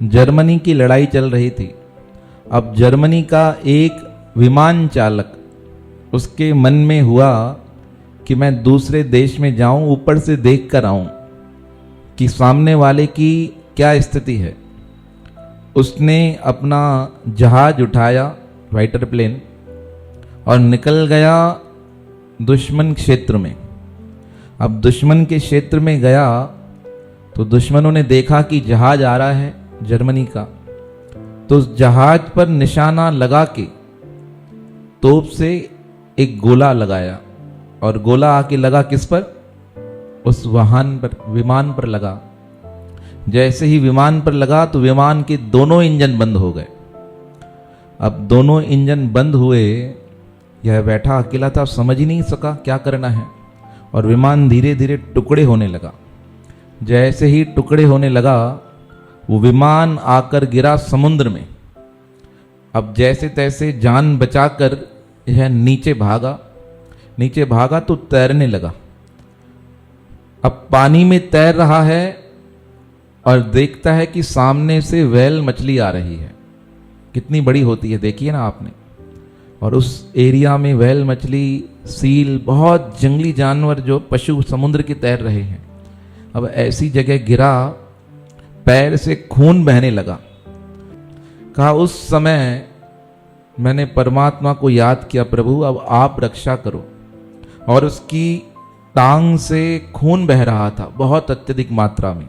Germany की लड़ाई चल रही थी। अब जर्मनी का एक विमान चालक, उसके मन में हुआ कि मैं दूसरे देश में जाऊं, ऊपर से देख कर आऊं कि सामने वाले की क्या स्थिति है। उसने अपना जहाज उठाया, फाइटर प्लेन, और निकल गया दुश्मन क्षेत्र में। अब दुश्मन के क्षेत्र में गया तो दुश्मनों ने देखा कि जहाज आ रहा है जर्मनी का, तो उस जहाज पर निशाना लगा के तोप से एक गोला लगाया, और गोला आके लगा किस पर? उस वाहन पर, विमान पर लगा। जैसे ही विमान पर लगा तो विमान के दोनों इंजन बंद हो गए। अब दोनों इंजन बंद हुए, यह बैठा अकेला था, समझ ही नहीं सका क्या करना है, और विमान धीरे धीरे टुकड़े होने लगा। जैसे ही टुकड़े होने लगा, वो विमान आकर गिरा समुद्र में। अब जैसे तैसे जान बचाकर यह नीचे भागा तो तैरने लगा। अब पानी में तैर रहा है और देखता है कि सामने से व्हेल मछली आ रही है। कितनी बड़ी होती है देखिए ना आपने। और उस एरिया में व्हेल मछली, सील, बहुत जंगली जानवर जो पशु समुद्र के तैर रहे हैं। अब ऐसी जगह गिरा, पैर से खून बहने लगा। कहा उस समय मैंने परमात्मा को याद किया, प्रभु अब आप रक्षा करो। और उसकी टांग से खून बह रहा था बहुत अत्यधिक मात्रा में।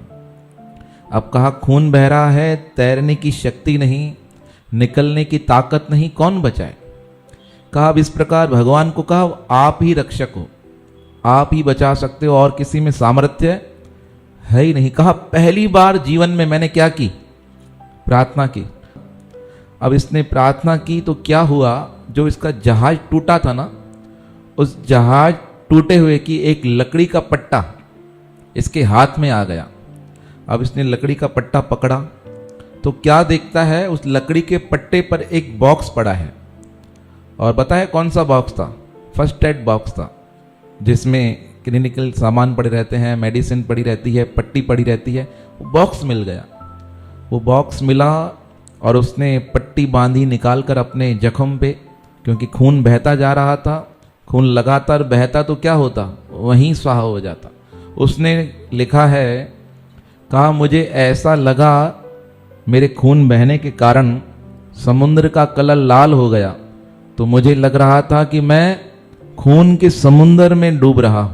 अब कहा खून बह रहा है, तैरने की शक्ति नहीं, निकलने की ताकत नहीं, कौन बचाए? कहा अब इस प्रकार भगवान को कहा आप ही रक्षक हो, आप ही बचा सकते हो, और किसी में सामर्थ्य है ही नहीं। कहा पहली बार जीवन में मैंने क्या की? प्रार्थना की। अब इसने प्रार्थना की तो क्या हुआ, जो इसका जहाज टूटा था ना, उस जहाज टूटे हुए की एक लकड़ी का पट्टा इसके हाथ में आ गया। अब इसने लकड़ी का पट्टा पकड़ा तो क्या देखता है, उस लकड़ी के पट्टे पर एक बॉक्स पड़ा है। और बताए कौन सा बॉक्स था? फर्स्ट एड बॉक्स था, जिसमें क्लिनिकल सामान पड़े रहते हैं, मेडिसिन पड़ी रहती है, पट्टी पड़ी रहती है। वो बॉक्स मिल गया। वो बॉक्स मिला और उसने पट्टी बांधी, निकाल कर अपने जख्म पे, क्योंकि खून बहता जा रहा था, खून लगातार बहता तो क्या होता, वहीं स्वाहा हो जाता। उसने लिखा है, कहा मुझे ऐसा लगा मेरे खून बहने के कारण समुद्र का कलर लाल हो गया, तो मुझे लग रहा था कि मैं खून के समुद्र में डूब रहा हूं।